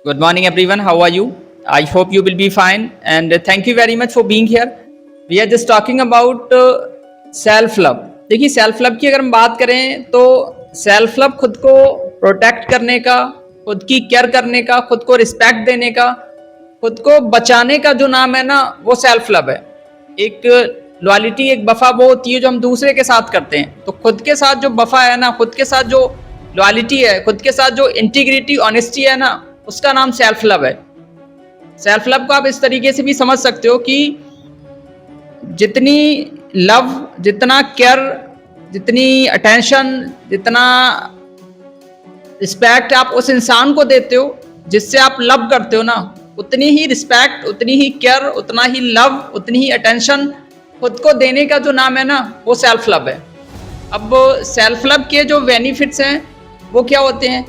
Good morning, everyone. How are you? I hope you will be fine. And thank you very much for being here. We are just talking about self love. देखिए, self love की अगर हम बात करें तो self love खुद को protect करने का, खुद की केयर करने का, खुद को रिस्पेक्ट देने का, खुद को बचाने का जो नाम है ना, वो सेल्फ लव है। एक लॉयल्टी, एक वफा वो होती है जो हम दूसरे के साथ करते हैं। तो खुद के साथ जो वफा है ना, खुद के साथ जो लॉयल्टी है, खुद के साथ जो इंटीग्रिटी, ऑनेस्टी है ना, उसका नाम सेल्फ लव है। सेल्फ लव को आप इस तरीके से भी समझ सकते हो कि जितनी लव, जितना केयर, जितनी अटेंशन, जितना रिस्पेक्ट आप उस इंसान को देते हो जिससे आप लव करते हो ना, उतनी ही रिस्पेक्ट, उतनी ही केयर, उतना ही लव, उतनी ही अटेंशन खुद को देने का जो नाम है ना, वो सेल्फ लव है। अब सेल्फ लव के जो बेनिफिट्स हैं वो क्या होते हैं?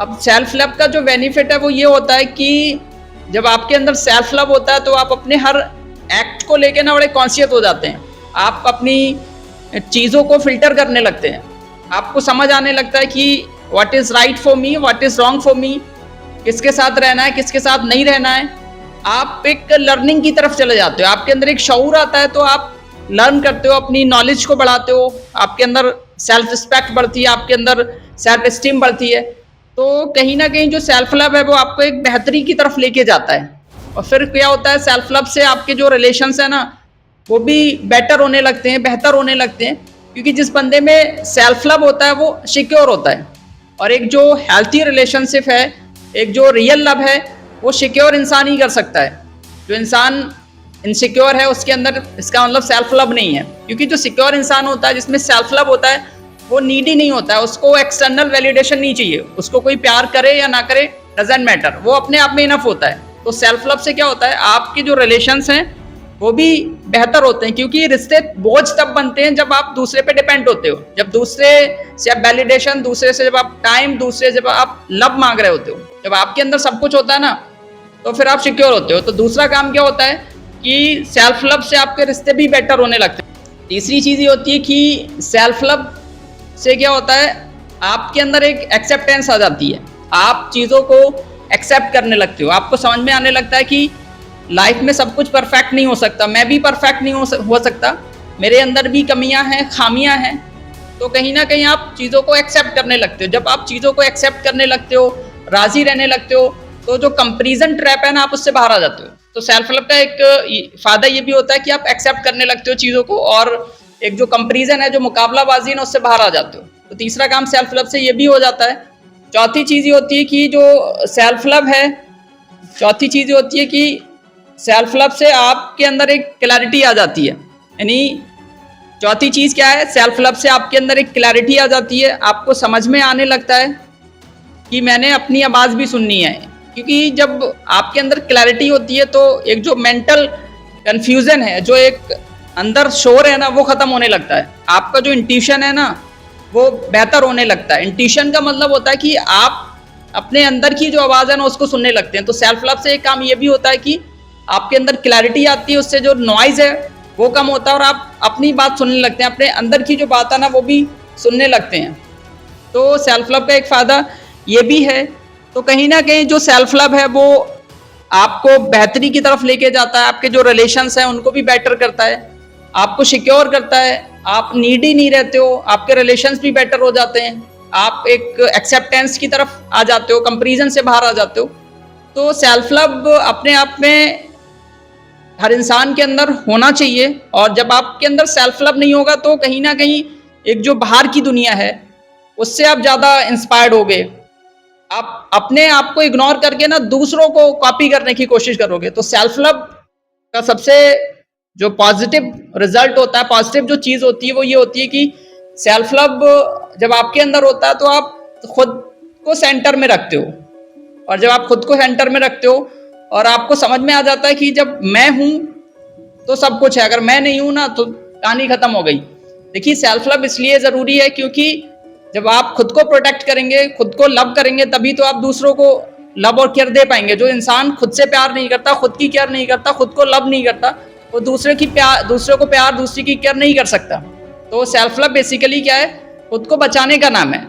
अब सेल्फ लव का जो बेनिफिट है वो ये होता है कि जब आपके अंदर सेल्फ लव होता है तो आप अपने हर एक्ट को लेके ना बड़े कॉन्शियस हो जाते हैं। आप अपनी चीज़ों को फिल्टर करने लगते हैं। आपको समझ आने लगता है कि what is right for me, what is wrong for me, किसके साथ रहना है, किसके साथ नहीं रहना है। आप एक लर्निंग की तरफ चले जाते हो। आपके अंदर एक शऊर आता है तो आप लर्न करते हो, अपनी नॉलेज को बढ़ाते हो, आपके अंदर सेल्फ रिस्पेक्ट बढ़ती है, आपके अंदर सेल्फ एस्टीम बढ़ती है। तो कहीं ना कहीं जो सेल्फ लव है वो आपको एक बेहतरी की तरफ लेके जाता है। और फिर क्या होता है, सेल्फ लव से आपके जो रिलेशंस है ना, वो भी बेटर होने लगते हैं, बेहतर होने लगते हैं। क्योंकि जिस बंदे में सेल्फ लव होता है वो सिक्योर होता है। और एक जो हेल्थी रिलेशनशिप है, एक जो रियल लव है, वो सिक्योर इंसान ही कर सकता है। जो इंसान इनसिक्योर है उसके अंदर इसका मतलब सेल्फ लव नहीं है। क्योंकि जो सिक्योर इंसान होता है, जिसमें सेल्फ लव होता है, वो नीडी नहीं होता है, उसको एक्सटर्नल वैलिडेशन नहीं चाहिए। उसको कोई प्यार करे या ना करे, डजेंट मैटर, वो अपने आप में इनफ होता है। तो सेल्फ लव से क्या होता है, आपके जो रिलेशंस हैं वो भी बेहतर होते हैं। क्योंकि रिश्ते बोझ तब बनते हैं जब आप दूसरे पे डिपेंड होते हो, जब दूसरे से आप वैलिडेशन, दूसरे से जब आप टाइम, दूसरे से जब आप लव मांग रहे होते हो। जब आपके अंदर सब कुछ होता है ना, तो फिर आप सिक्योर होते हो। तो दूसरा काम क्या होता है कि सेल्फ लव से आपके रिश्ते भी बेटर होने लगते हैं। तीसरी चीज़ ये होती है कि सेल्फ लव से क्या होता है, आपके अंदर एक एक्सेप्टेंस आ जाती है। आप चीज़ों को एक्सेप्ट करने लगते हो। आपको समझ में आने लगता है कि लाइफ में सब कुछ परफेक्ट नहीं हो सकता, मैं भी परफेक्ट नहीं हो सकता, मेरे अंदर भी कमियां हैं, खामियां हैं। तो कहीं ना कहीं आप चीज़ों को एक्सेप्ट करने लगते हो। जब आप चीज़ों को एक्सेप्ट करने लगते हो, राज़ी रहने लगते हो, तो जो कंपैरिजन ट्रैप है ना, आप उससे बाहर आ जाते हो। तो सेल्फ लव का एक फ़ायदा ये भी होता है कि आप एक्सेप्ट करने लगते हो चीज़ों को, और एक जो कंपैरिजन है, जो मुकाबलाबाजी है ना, उससे बाहर आ जाते हो। तो तीसरा काम सेल्फ लव से ये भी हो जाता है। चौथी चीज़ ये होती है कि जो सेल्फ लव है, चौथी चीज़ ये होती है कि सेल्फ लव से आपके अंदर एक क्लैरिटी आ जाती है। यानी चौथी चीज़ क्या है, सेल्फ लव से आपके अंदर एक क्लैरिटी आ जाती है। आपको समझ में आने लगता है कि मैंने अपनी आवाज़ भी सुननी है। क्योंकि जब आपके अंदर क्लैरिटी होती है तो एक जो मेंटल कन्फ्यूज़न है, जो एक अंदर शोर है ना, वो ख़त्म होने लगता है। आपका जो इंट्यूशन है ना, वो बेहतर होने लगता है। इंट्यूशन का मतलब होता है कि आप अपने अंदर की जो आवाज़ है ना, उसको सुनने लगते हैं। तो सेल्फ लव से एक काम ये भी होता है कि आपके अंदर क्लैरिटी आती है, उससे जो नॉइज़ है वो कम होता है और आप अपनी बात सुनने लगते हैं, अपने अंदर की जो बात है ना, वो भी सुनने लगते हैं। तो सेल्फ लव का एक फ़ायदा ये भी है। तो कहीं ना कहीं जो सेल्फ लव है वो आपको बेहतरी की तरफ लेके जाता है। आपके जो रिलेशंस हैं उनको भी बेटर करता है, आपको सिक्योर करता है, आप नीडी नहीं रहते हो, आपके रिलेशंस भी बेटर हो जाते हैं, आप एक एक्सेप्टेंस की तरफ आ जाते हो, कंपैरिजन से बाहर आ जाते हो। तो सेल्फ लव अपने आप में हर इंसान के अंदर होना चाहिए। और जब आपके अंदर सेल्फ लव नहीं होगा तो कहीं ना कहीं एक जो बाहर की दुनिया है उससे आप ज़्यादा इंस्पायर्ड होगे। आप अपने आप को इग्नोर करके ना दूसरों को कॉपी करने की कोशिश करोगे। तो सेल्फ लव का सबसे जो पॉजिटिव रिजल्ट होता है, पॉजिटिव जो चीज़ होती है, वो ये होती है कि सेल्फ लव जब आपके अंदर होता है तो आप खुद को सेंटर में रखते हो। और जब आप खुद को सेंटर में रखते हो और आपको समझ में आ जाता है कि जब मैं हूँ तो सब कुछ है, अगर मैं नहीं हूँ ना तो कहानी खत्म हो गई। देखिए, सेल्फ लव इसलिए ज़रूरी है क्योंकि जब आप खुद को प्रोटेक्ट करेंगे, खुद को लव करेंगे, तभी तो आप दूसरों को लव और केयर दे पाएंगे। जो इंसान खुद से प्यार नहीं करता, खुद की केयर नहीं करता, खुद को लव नहीं करता, वो दूसरे को प्यार, दूसरे की केयर नहीं कर सकता। तो सेल्फ लव बेसिकली क्या है, खुद को बचाने का नाम है।